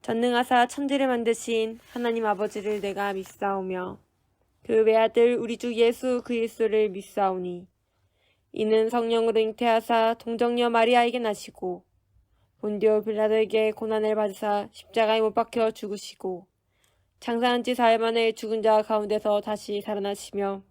전능하사 천지를 만드신 하나님 아버지를 내가 믿사오며 그 외아들 우리 주 예수 그리스도를 믿사오니 이는 성령으로 잉태하사 동정녀 마리아에게 나시고 본디오 빌라도에게 고난을 받으사 십자가에 못 박혀 죽으시고 장사한 지 4일 만에 죽은 자 가운데서 다시 살아나시며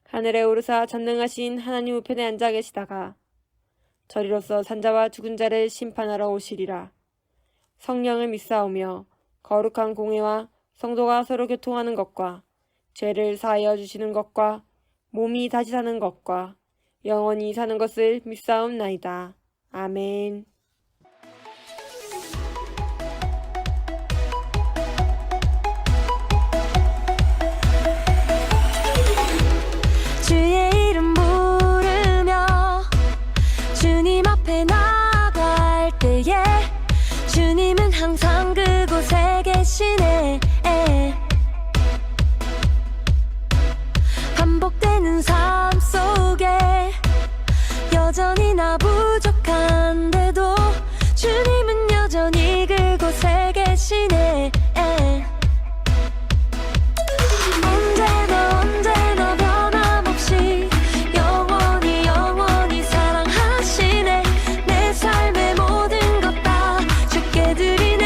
하늘에 오르사 전능하신 하나님 우편에 앉아 계시다가 저리로서 산자와 죽은 자를 심판하러 오시리라. 성령을 믿사오며 거룩한 공회와 성도가 서로 교통하는 것과 죄를 사하여 주시는 것과 몸이 다시 사는 것과 영원히 사는 것을 믿사옵나이다. 아멘. 주의 이름 부르며 주님 앞에 나갈 때에 주님은 항상 그곳에 계시네. 반복되는 삶 속에 여전히 나 부족한데도 주님은 여전히 그곳에 계시네. 언제나 변함없이 영원히 사랑하시네. 내 삶의 모든 것 다 주께 드리네.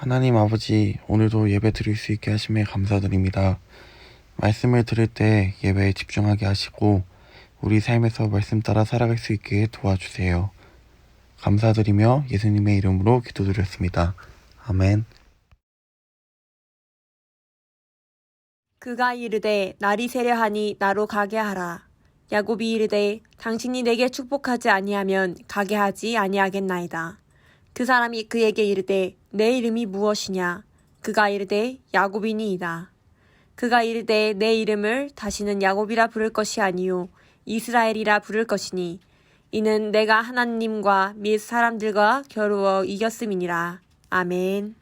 하나님 아버지, 오늘도 예배 드릴 수 있게 하심에 감사드립니다. 말씀을 들을 때 예배에 집중하게 하시고 우리 삶에서 말씀 따라 살아갈 수 있게 도와주세요. 감사드리며 예수님의 이름으로 기도드렸습니다. 아멘. 그가 이르되 날이 세려하니 나로 가게 하라. 야곱이 이르되 당신이 내게 축복하지 아니하면 가게 하지 아니하겠나이다. 그 사람이 그에게 이르되 내 이름이 무엇이냐? 그가 이르되 야곱이니이다. 그가 이르되 내 이름을 다시는 야곱이라 부를 것이 아니요 이스라엘이라 부를 것이니 이는 내가 하나님과 및 사람들과 겨루어 이겼음이니라. 아멘.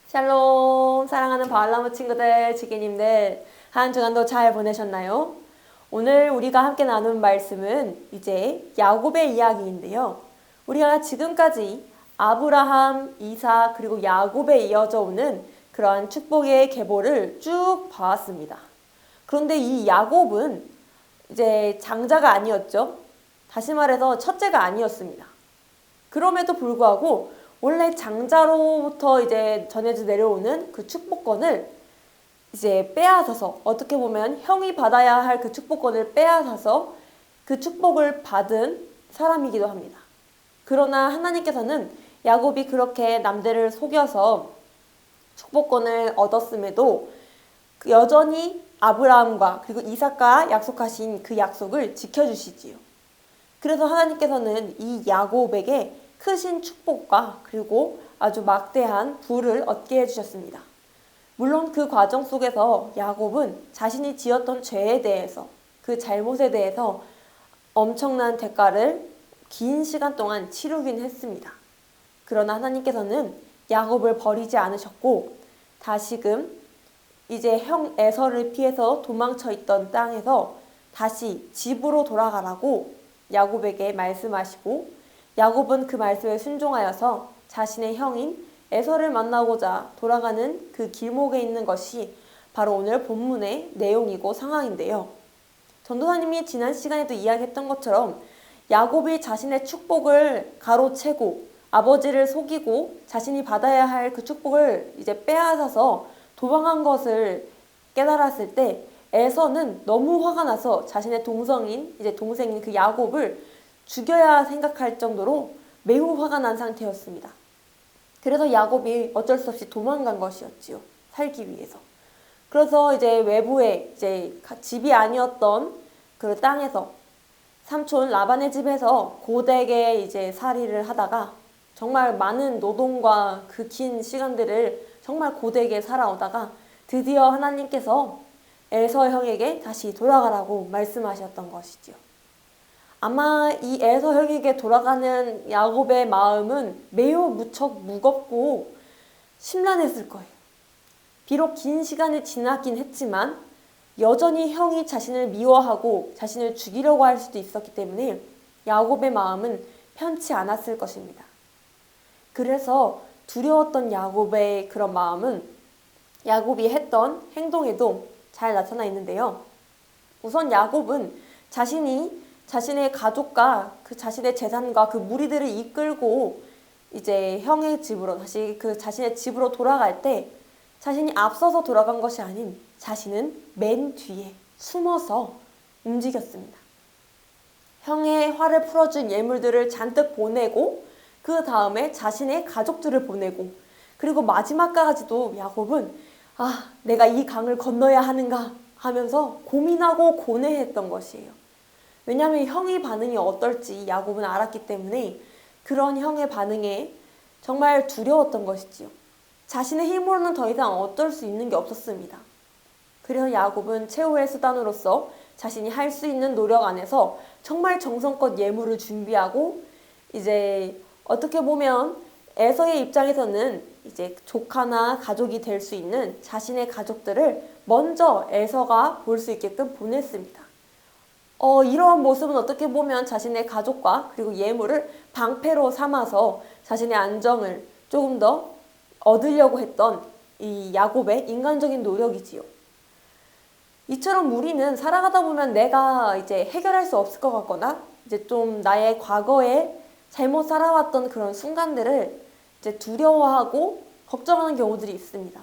샬롬, 사랑하는 바알라모 친구들, 지기님들, 한 주간도 잘 보내셨나요? 오늘 우리가 함께 나눈 말씀은 이제 야곱의 이야기인데요. 우리가 지금까지 아브라함, 이삭, 그리고 야곱에 이어져 오는 그러한 축복의 계보를 쭉 봐왔습니다. 그런데 이 야곱은 이제 장자가 아니었죠. 다시 말해서 첫째가 아니었습니다. 그럼에도 불구하고 원래 장자로부터 이제 전해져 내려오는 그 축복권을 이제 빼앗아서, 어떻게 보면 형이 받아야 할 그 축복권을 빼앗아서 그 축복을 받은 사람이기도 합니다. 그러나 하나님께서는 야곱이 그렇게 남들을 속여서 축복권을 얻었음에도 여전히 아브라함과 그리고 이삭과 약속하신 그 약속을 지켜주시지요. 그래서 하나님께서는 이 야곱에게 크신 축복과 그리고 아주 막대한 부를 얻게 해주셨습니다. 물론 그 과정 속에서 야곱은 자신이 지었던 죄에 대해서, 그 잘못에 대해서 엄청난 대가를 긴 시간 동안 치르긴 했습니다. 그러나 하나님께서는 야곱을 버리지 않으셨고 다시금 이제 형 에서를 피해서 도망쳐 있던 땅에서 다시 집으로 돌아가라고 야곱에게 말씀하시고, 야곱은 그 말씀에 순종하여서 자신의 형인 에서를 만나고자 돌아가는 그 길목에 있는 것이 바로 오늘 본문의 내용이고 상황인데요. 전도사님이 지난 시간에도 이야기했던 것처럼 야곱이 자신의 축복을 가로채고 아버지를 속이고 자신이 받아야 할 그 축복을 이제 빼앗아서 도망한 것을 깨달았을 때 에서는 너무 화가 나서 자신의 동생인 그 야곱을 죽여야 생각할 정도로 매우 화가 난 상태였습니다. 그래서 야곱이 어쩔 수 없이 도망간 것이었지요. 살기 위해서. 그래서 이제 외부에 이제 집이 아니었던 그 땅에서 삼촌 라반의 집에서 고되게 이제 살이를 하다가 정말 많은 노동과 그 긴 시간들을 정말 고되게 살아오다가 드디어 하나님께서 에서 형에게 다시 돌아가라고 말씀하셨던 것이지요. 아마 이 에서 형에게 돌아가는 야곱의 마음은 매우 무척 무겁고 심란했을 거예요. 비록 긴 시간이 지나긴 했지만 여전히 형이 자신을 미워하고 자신을 죽이려고 할 수도 있었기 때문에 야곱의 마음은 편치 않았을 것입니다. 그래서 두려웠던 야곱의 그런 마음은 야곱이 했던 행동에도 잘 나타나 있는데요. 우선 야곱은 자신의 가족과 그 자신의 재산과 그 무리들을 이끌고 이제 형의 집으로 다시 그 자신의 집으로 돌아갈 때 자신이 앞서서 돌아간 것이 아닌 자신은 맨 뒤에 숨어서 움직였습니다. 형의 화를 풀어준 예물들을 잔뜩 보내고 그 다음에 자신의 가족들을 보내고 그리고 마지막까지도 야곱은 내가 이 강을 건너야 하는가 하면서 고민하고 고뇌했던 것이에요. 왜냐하면 형의 반응이 어떨지 야곱은 알았기 때문에 그런 형의 반응에 정말 두려웠던 것이지요. 자신의 힘으로는 더 이상 어쩔 수 있는 게 없었습니다. 그래서 야곱은 최후의 수단으로서 자신이 할 수 있는 노력 안에서 정말 정성껏 예물을 준비하고 이제 어떻게 보면 에서의 입장에서는 이제 조카나 가족이 될 수 있는 자신의 가족들을 먼저 에서가 볼 수 있게끔 보냈습니다. 이러한 모습은 어떻게 보면 자신의 가족과 그리고 예물을 방패로 삼아서 자신의 안정을 조금 더 얻으려고 했던 이 야곱의 인간적인 노력이지요. 이처럼 우리는 살아가다 보면 내가 이제 해결할 수 없을 것 같거나 이제 좀 나의 과거에 잘못 살아왔던 그런 순간들을 이제 두려워하고 걱정하는 경우들이 있습니다.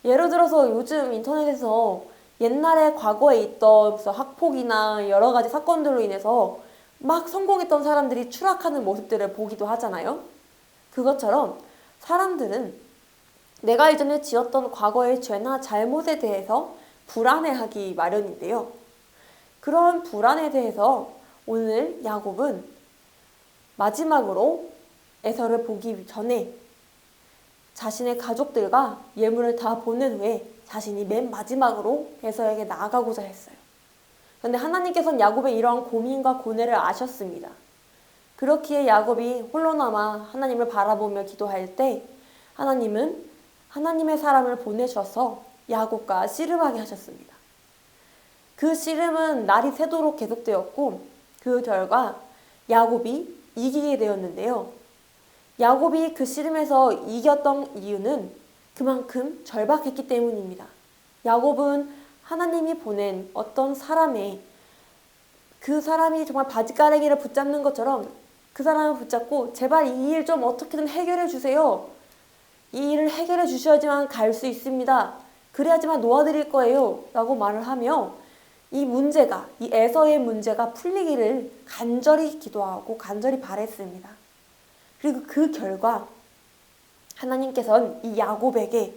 예를 들어서 요즘 인터넷에서 옛날에 과거에 있던 무슨 학폭이나 여러 가지 사건들로 인해서 막 성공했던 사람들이 추락하는 모습들을 보기도 하잖아요. 그것처럼 사람들은 내가 이전에 지었던 과거의 죄나 잘못에 대해서 불안해하기 마련인데요. 그런 불안에 대해서 오늘 야곱은 마지막으로 에서를 보기 전에 자신의 가족들과 예물을 다 보낸 후에 자신이 맨 마지막으로 에서에게 나아가고자 했어요. 그런데 하나님께서는 야곱의 이러한 고민과 고뇌를 아셨습니다. 그렇기에 야곱이 홀로 남아 하나님을 바라보며 기도할 때 하나님은 하나님의 사람을 보내셔서 야곱과 씨름하게 하셨습니다. 그 씨름은 날이 새도록 계속되었고 그 결과 야곱이 이기게 되었는데요. 야곱이 그 씨름에서 이겼던 이유는 그만큼 절박했기 때문입니다. 야곱은 하나님이 보낸 어떤 사람의 그 사람이 정말 바지가랑이를 붙잡는 것처럼 그 사람을 붙잡고 제발 이 일 좀 어떻게든 해결해 주세요. 이 일을 해결해 주셔야지만 갈 수 있습니다. 그래야지만 놓아드릴 거예요. 라고 말을 하며 이 문제가, 이 에서의 문제가 풀리기를 간절히 기도하고 간절히 바랬습니다. 그리고 그 결과 하나님께서는 이 야곱에게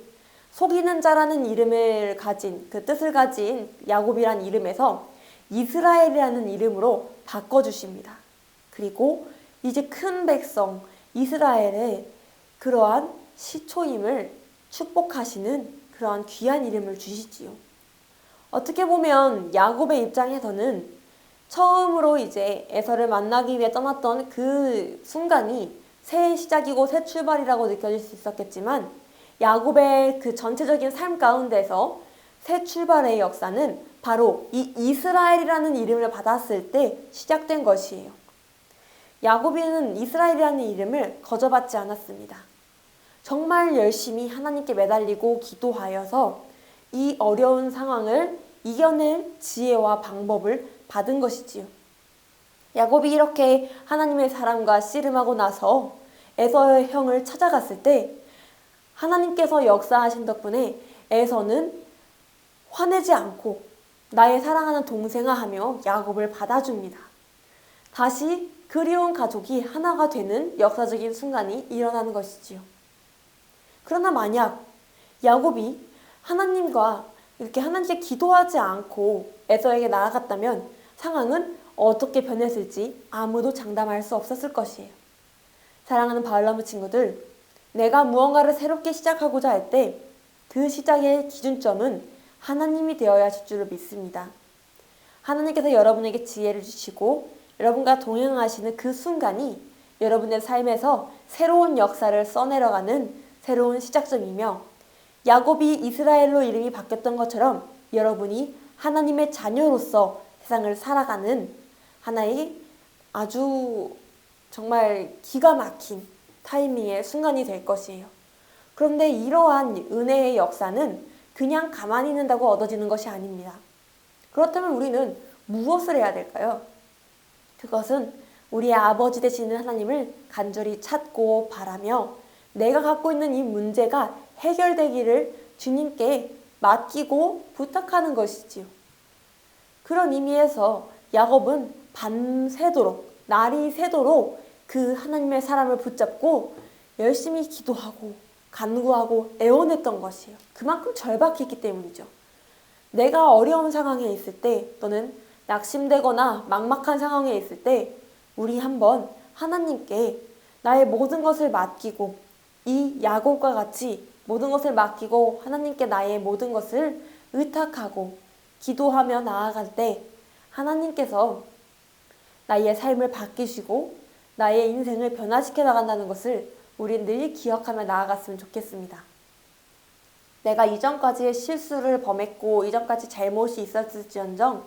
속이는 자라는 이름을 가진, 그 뜻을 가진 야곱이란 이름에서 이스라엘이라는 이름으로 바꿔주십니다. 그리고 이제 큰 백성 이스라엘의 그러한 시초임을 축복하시는 그러한 귀한 이름을 주시지요. 어떻게 보면 야곱의 입장에서는 처음으로 이제 에서를 만나기 위해 떠났던 그 순간이 새 시작이고 새 출발이라고 느껴질 수 있었겠지만 야곱의 그 전체적인 삶 가운데서 새 출발의 역사는 바로 이 이스라엘이라는 이름을 받았을 때 시작된 것이에요. 야곱이는 이스라엘이라는 이름을 거저받지 않았습니다. 정말 열심히 하나님께 매달리고 기도하여서 이 어려운 상황을 이겨낼 지혜와 방법을 받은 것이지요. 야곱이 이렇게 하나님의 사랑과 씨름하고 나서 에서의 형을 찾아갔을 때 하나님께서 역사하신 덕분에 에서는 화내지 않고 나의 사랑하는 동생아 하며 야곱을 받아줍니다. 다시 그리운 가족이 하나가 되는 역사적인 순간이 일어나는 것이지요. 그러나 만약 야곱이 하나님과 이렇게 하나님께 기도하지 않고 에서에게 나아갔다면 상황은 어떻게 변했을지 아무도 장담할 수 없었을 것이에요. 사랑하는 바울나무 친구들, 내가 무언가를 새롭게 시작하고자 할 때 그 시작의 기준점은 하나님이 되어야 하실 줄을 믿습니다. 하나님께서 여러분에게 지혜를 주시고 여러분과 동행하시는 그 순간이 여러분의 삶에서 새로운 역사를 써내려가는 새로운 시작점이며 야곱이 이스라엘로 이름이 바뀌었던 것처럼 여러분이 하나님의 자녀로서 세상을 살아가는 하나의 아주 정말 기가 막힌 타이밍의 순간이 될 것이에요. 그런데 이러한 은혜의 역사는 그냥 가만히 있는다고 얻어지는 것이 아닙니다. 그렇다면 우리는 무엇을 해야 될까요? 그것은 우리의 아버지 되시는 하나님을 간절히 찾고 바라며 내가 갖고 있는 이 문제가 해결되기를 주님께 맡기고 부탁하는 것이지요. 그런 의미에서 야곱은 밤새도록, 날이 새도록 그 하나님의 사람을 붙잡고 열심히 기도하고 간구하고 애원했던 것이에요. 그만큼 절박했기 때문이죠. 내가 어려운 상황에 있을 때 또는 낙심되거나 막막한 상황에 있을 때 우리 한번 하나님께 나의 모든 것을 맡기고 이 야곱과 같이 모든 것을 맡기고 하나님께 나의 모든 것을 의탁하고 기도하며 나아갈 때 하나님께서 나의 삶을 바뀌시고 나의 인생을 변화시켜 나간다는 것을 우리 늘 기억하며 나아갔으면 좋겠습니다. 내가 이전까지의 실수를 범했고 이전까지 잘못이 있었을지언정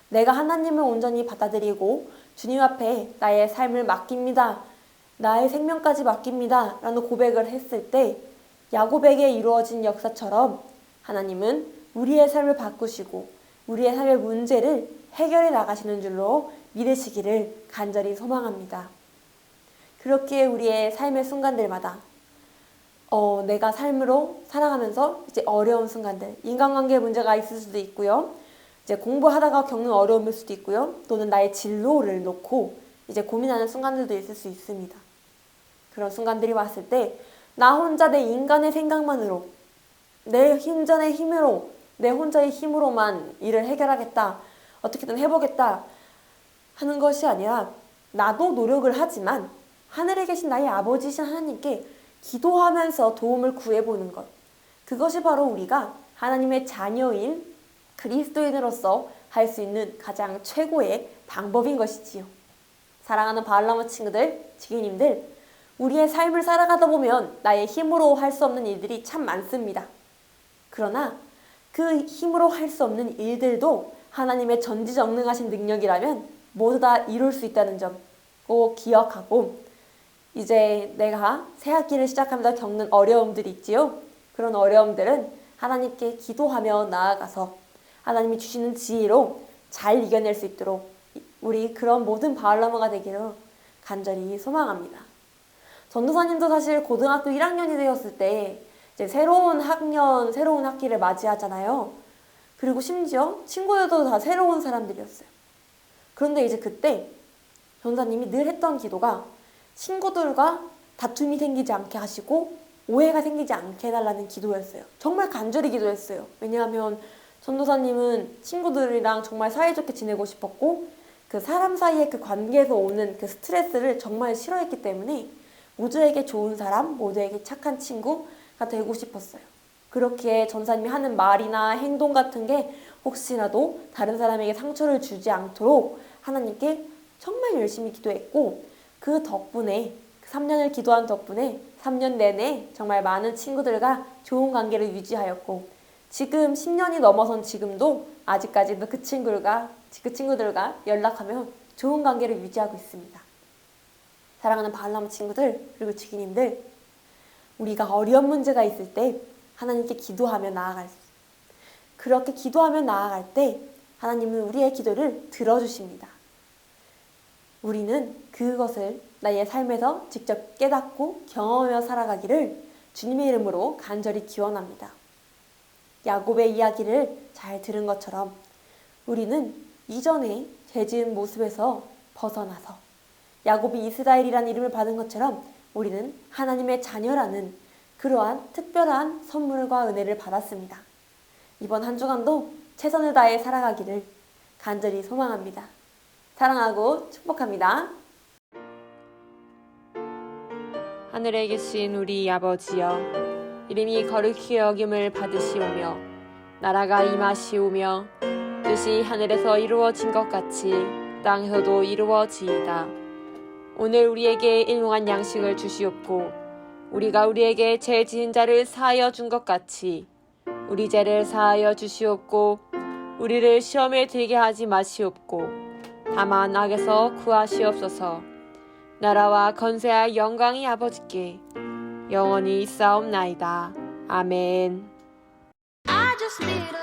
내가 하나님을 온전히 받아들이고 주님 앞에 나의 삶을 맡깁니다. 나의 생명까지 맡깁니다. 라는 고백을 했을 때 야곱에게 이루어진 역사처럼 하나님은 우리의 삶을 바꾸시고 우리의 삶의 문제를 해결해 나가시는 줄로 믿으시기를 간절히 소망합니다. 그렇게 우리의 삶의 순간들마다 내가 삶으로 살아가면서 이제 어려운 순간들, 인간관계 문제가 있을 수도 있고요. 이제 공부하다가 겪는 어려움일 수도 있고요. 또는 나의 진로를 놓고 이제 고민하는 순간들도 있을 수 있습니다. 그런 순간들이 왔을 때 나 혼자 내 인간의 생각만으로 내 혼자의 힘으로 내 혼자의 힘으로만 일을 해결하겠다, 어떻게든 해보겠다 하는 것이 아니라 나도 노력을 하지만 하늘에 계신 나의 아버지이신 하나님께 기도하면서 도움을 구해보는 것, 그것이 바로 우리가 하나님의 자녀인 그리스도인으로서 할 수 있는 가장 최고의 방법인 것이지요. 사랑하는 바알라모 친구들, 지기님들, 우리의 삶을 살아가다 보면 나의 힘으로 할 수 없는 일들이 참 많습니다. 그러나 그 힘으로 할 수 없는 일들도 하나님의 전지전능하신 능력이라면 모두 다 이룰 수 있다는 점 꼭 기억하고, 이제 내가 새 학기를 시작하면서 겪는 어려움들이 있지요. 그런 어려움들은 하나님께 기도하며 나아가서 하나님이 주시는 지혜로 잘 이겨낼 수 있도록 우리 그런 모든 바알라모가 되기를 간절히 소망합니다. 전도사님도 사실 고등학교 1학년이 되었을 때 이제 새로운 학년, 새로운 학기를 맞이하잖아요. 그리고 심지어 친구들도 다 새로운 사람들이었어요. 그런데 이제 그때 전도사님이 늘 했던 기도가 친구들과 다툼이 생기지 않게 하시고 오해가 생기지 않게 해달라는 기도였어요. 정말 간절히 기도했어요. 왜냐하면 전도사님은 친구들이랑 정말 사이좋게 지내고 싶었고 그 사람 사이의 그 관계에서 오는 그 스트레스를 정말 싫어했기 때문에 모두에게 좋은 사람, 모두에게 착한 친구가 되고 싶었어요. 그렇게 전사님이 하는 말이나 행동 같은 게 혹시라도 다른 사람에게 상처를 주지 않도록 하나님께 정말 열심히 기도했고, 그 덕분에 3년을 기도한 덕분에 3년 내내 정말 많은 친구들과 좋은 관계를 유지하였고, 지금 10년이 넘어선 지금도 아직까지도 그 친구들과 연락하며 좋은 관계를 유지하고 있습니다. 사랑하는 바알라모 친구들, 그리고 지기님들, 우리가 어려운 문제가 있을 때 하나님께 기도하며 그렇게 기도하며 나아갈 때 하나님은 우리의 기도를 들어주십니다. 우리는 그것을 나의 삶에서 직접 깨닫고 경험하며 살아가기를 주님의 이름으로 간절히 기원합니다. 야곱의 이야기를 잘 들은 것처럼 우리는 이전에 죄지은 모습에서 벗어나서 야곱이 이스라엘이라는 이름을 받은 것처럼 우리는 하나님의 자녀라는 그러한 특별한 선물과 은혜를 받았습니다. 이번 한 주간도 최선을 다해 살아가기를 간절히 소망합니다. 사랑하고 축복합니다. 하늘에 계신 우리 아버지여, 이름이 거룩히 여김을 받으시오며 나라가 임하시오며 뜻이 하늘에서 이루어진 것 같이 땅에서도 이루어지이다. 오늘 우리에게 일용할 양식을 주시옵고 우리가 우리에게 죄 지은 자를 사하여 준 것 같이 우리 죄를 사하여 주시옵고 우리를 시험에 들게 하지 마시옵고 다만 악에서 구하시옵소서. 나라와 건세와 영광이 아버지께 영원히 있사옵나이다. 아멘. I just need a